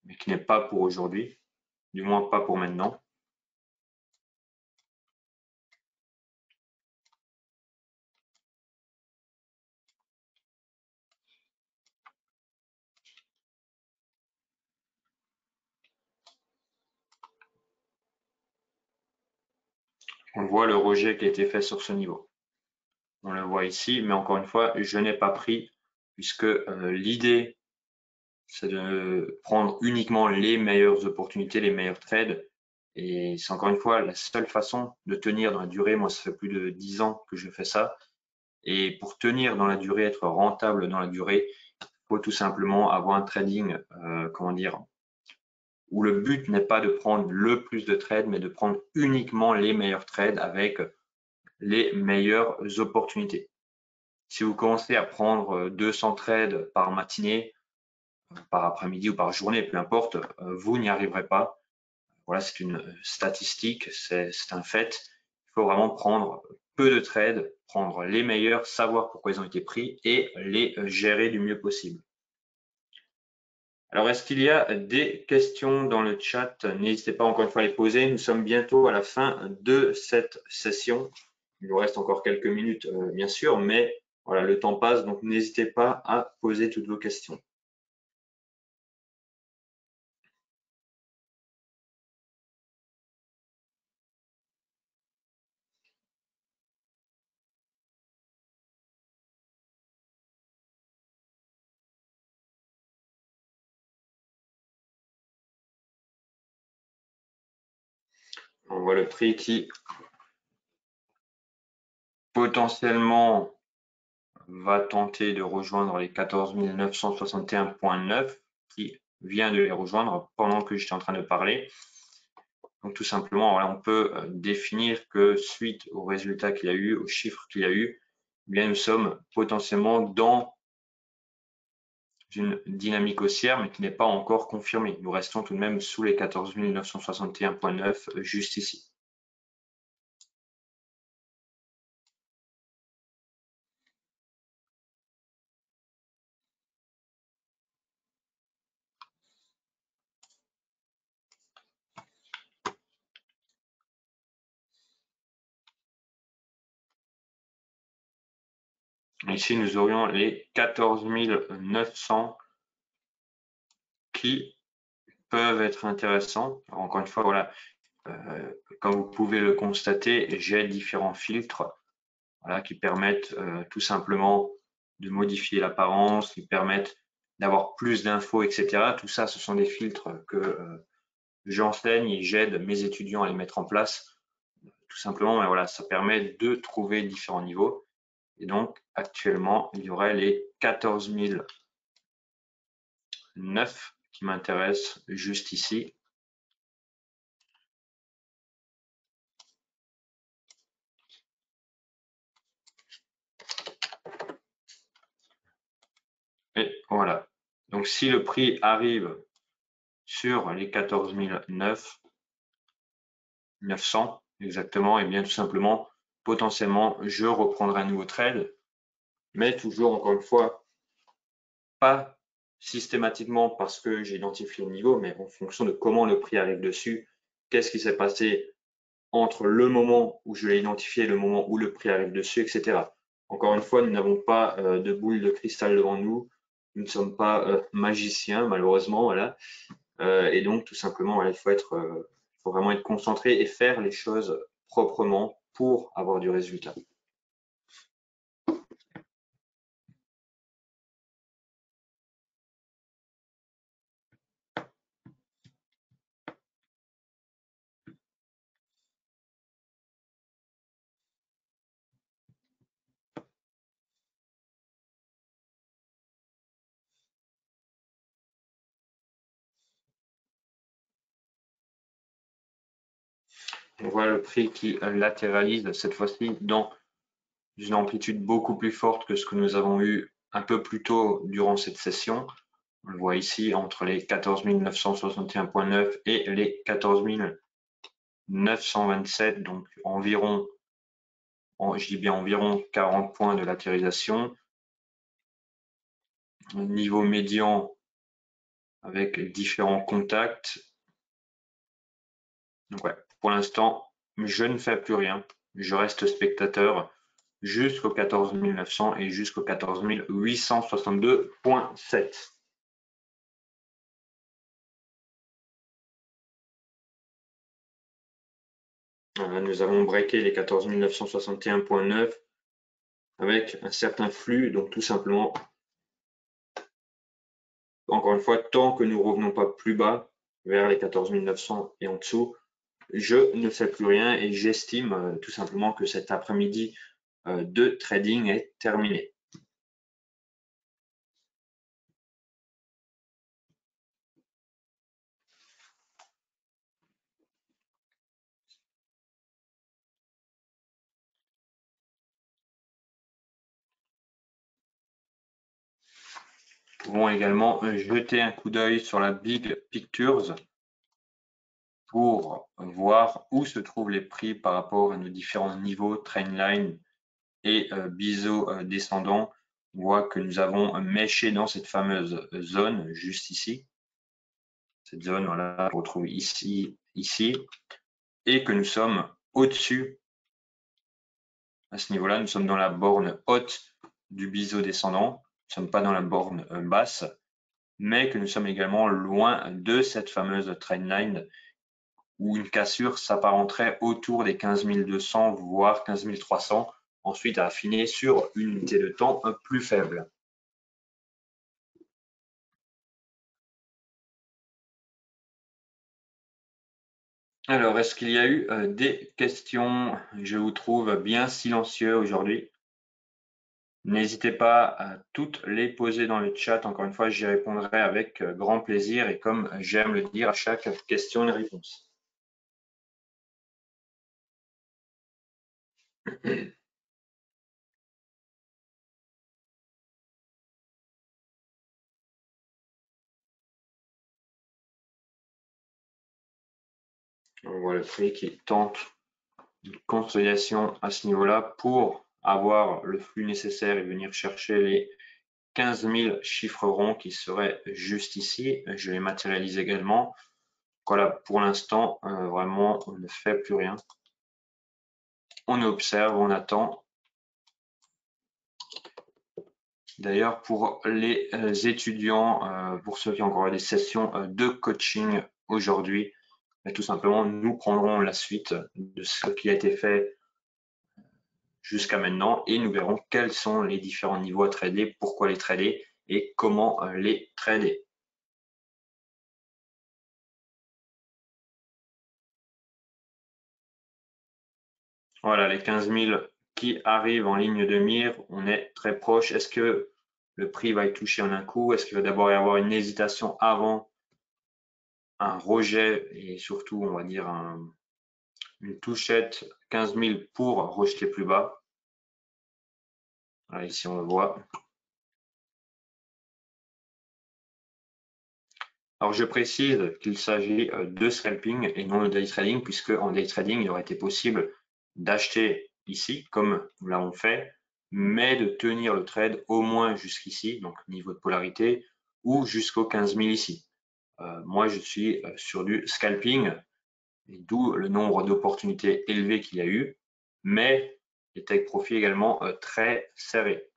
mais qui n'est pas pour aujourd'hui, du moins pas pour maintenant. On voit le rejet qui a été fait sur ce niveau. On le voit ici, mais encore une fois, je n'ai pas pris puisque l'idée, c'est de prendre uniquement les meilleures opportunités, les meilleurs trades Et c'est encore une fois la seule façon de tenir dans la durée. Moi, ça fait plus de 10 ans que je fais ça. Et pour tenir dans la durée, être rentable dans la durée, il faut tout simplement avoir un trading, comment dire, où le but n'est pas de prendre le plus de trades, mais de prendre uniquement les meilleurs trades avec les meilleures opportunités. Si vous commencez à prendre 200 trades par matinée, par après-midi ou par journée, peu importe, vous n'y arriverez pas. Voilà, c'est une statistique, c'est un fait. Il faut vraiment prendre peu de trades, prendre les meilleurs, savoir pourquoi ils ont été pris et les gérer du mieux possible. Alors, est-ce qu'il y a des questions dans le chat? N'hésitez pas encore une fois à les poser. Nous sommes bientôt à la fin de cette session. Il nous reste encore quelques minutes, bien sûr, mais voilà, le temps passe, donc n'hésitez pas à poser toutes vos questions. On voit le prix qui potentiellement va tenter de rejoindre les 14 961,9 qui vient de les rejoindre pendant que j'étais en train de parler. Donc tout simplement, voilà, on peut définir que suite aux résultats qu'il y a eu, aux chiffres qu'il y a eu, eh bien nous sommes potentiellement dans une dynamique haussière, mais qui n'est pas encore confirmée. Nous restons tout de même sous les 14 961,9 juste ici. Ici, nous aurions les 14 900 qui peuvent être intéressants. Alors, encore une fois, voilà, comme vous pouvez le constater, j'ai différents filtres, voilà, qui permettent tout simplement de modifier l'apparence, qui permettent d'avoir plus d'infos, etc. Tout ça, ce sont des filtres que j'enseigne et j'aide mes étudiants à les mettre en place. Tout simplement, mais voilà, ça permet de trouver différents niveaux. Et donc, actuellement, il y aurait les 14 009 qui m'intéressent juste ici. Et voilà. Donc, si le prix arrive sur les 14 900 exactement, et bien tout simplement, potentiellement, je reprendrai un nouveau trade, mais toujours, encore une fois, pas systématiquement parce que j'ai identifié le niveau, mais en fonction de comment le prix arrive dessus, qu'est-ce qui s'est passé entre le moment où je l'ai identifié et le moment où le prix arrive dessus, etc. Encore une fois, nous n'avons pas de boule de cristal devant nous, nous ne sommes pas magiciens, malheureusement, voilà. Et donc, tout simplement, voilà, il faut vraiment être concentré et faire les choses proprement pour avoir du résultat. On voit le prix qui latéralise cette fois-ci dans une amplitude beaucoup plus forte que ce que nous avons eu un peu plus tôt durant cette session. On le voit ici entre les 14 961,9 et les 14 927, donc environ, je dis bien environ 40 points de latérisation. Niveau médian avec différents contacts. Donc ouais, pour l'instant, je ne fais plus rien. Je reste spectateur jusqu'au 14 900 et jusqu'au 14 862,7. Voilà, nous avons breaké les 14 961,9 avec un certain flux, donc tout simplement, encore une fois, tant que nous ne revenons pas plus bas vers les 14 900 et en dessous, je ne sais plus rien et j'estime tout simplement que cet après-midi de trading est terminé. Nous pouvons également jeter un coup d'œil sur la Big Pictures pour voir où se trouvent les prix par rapport à nos différents niveaux, trendline et biseau descendant. On voit que nous avons méché dans cette fameuse zone juste ici. Cette zone, voilà, on retrouve ici, et que nous sommes au-dessus. À ce niveau-là, nous sommes dans la borne haute du biseau descendant. Nous ne sommes pas dans la borne basse, mais que nous sommes également loin de cette fameuse trendline où une cassure s'apparenterait autour des 15 200, voire 15 300, ensuite à affiner sur une unité de temps plus faible. Alors, est-ce qu'il y a eu des questions? Je vous trouve bien silencieux aujourd'hui. N'hésitez pas à toutes les poser dans le chat. Encore une fois, j'y répondrai avec grand plaisir et comme j'aime le dire, à chaque question, une réponse. On voit le prix qui tente une consolidation à ce niveau-là pour avoir le flux nécessaire et venir chercher les 15 000 chiffres ronds qui seraient juste ici. Je les matérialise également. Voilà, pour l'instant, vraiment, on ne fait plus rien. On observe, on attend. D'ailleurs, pour les étudiants, pour ceux qui ont encore des sessions de coaching aujourd'hui, tout simplement, nous prendrons la suite de ce qui a été fait jusqu'à maintenant et nous verrons quels sont les différents niveaux à trader, pourquoi les trader et comment les trader. Voilà, les 15 000 qui arrivent en ligne de mire, on est très proche. Est-ce que le prix va être touché en un coup? Est-ce qu'il va d'abord y avoir une hésitation avant un rejet et surtout, on va dire, une touchette 15 000 pour rejeter plus bas? Voilà, ici, on le voit. Alors, je précise qu'il s'agit de scalping et non de day trading, puisque en day trading, il aurait été possible d'acheter ici, comme nous l'avons fait, mais de tenir le trade au moins jusqu'ici, donc niveau de polarité, ou jusqu'au 15 000 ici. Moi, je suis sur du scalping, d'où le nombre d'opportunités élevées qu'il y a eu, mais les take profits également très serrés.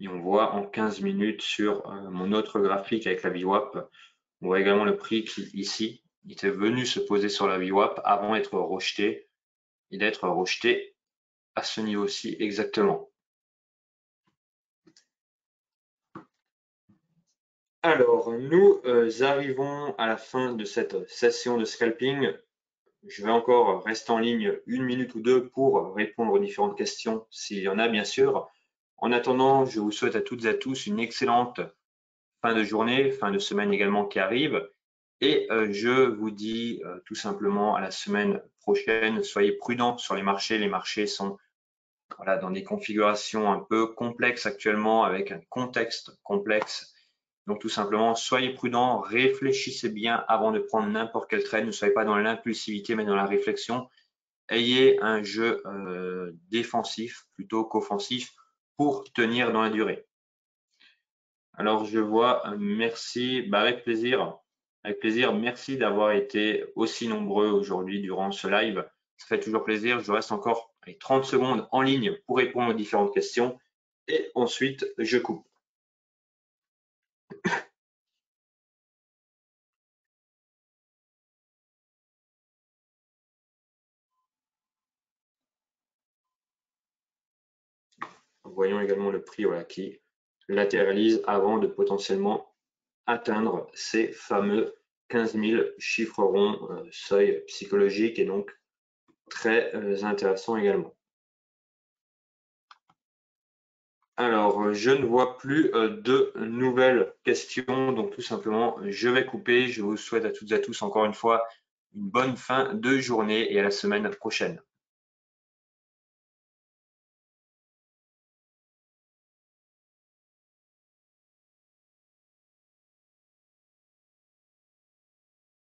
Et on voit en 15 minutes sur mon autre graphique avec la VWAP, on voit également le prix qui, ici, était venu se poser sur la VWAP avant d'être rejeté et d'être rejeté à ce niveau-ci exactement. Alors, nous arrivons à la fin de cette session de scalping. Je vais encore rester en ligne une minute ou deux pour répondre aux différentes questions, s'il y en a bien sûr. En attendant, je vous souhaite à toutes et à tous une excellente fin de journée, fin de semaine également qui arrive. Et je vous dis tout simplement à la semaine prochaine. Soyez prudents sur les marchés. Les marchés sont voilà, dans des configurations un peu complexes actuellement avec un contexte complexe. Donc tout simplement, soyez prudents, réfléchissez bien avant de prendre n'importe quel trade. Ne soyez pas dans l'impulsivité, mais dans la réflexion. Ayez un jeu défensif plutôt qu'offensif pour tenir dans la durée. Alors je vois, merci, avec plaisir. Avec plaisir, merci d'avoir été aussi nombreux aujourd'hui durant ce live. Ça fait toujours plaisir. Je reste encore 30 secondes en ligne pour répondre aux différentes questions et ensuite je coupe. Voyons également le prix voilà, qui latéralise avant de potentiellement atteindre ces fameux 15 000 chiffres ronds, seuil psychologique, et donc très intéressant également. Alors, je ne vois plus de nouvelles questions, donc tout simplement, je vais couper. Je vous souhaite à toutes et à tous encore une fois une bonne fin de journée et à la semaine prochaine.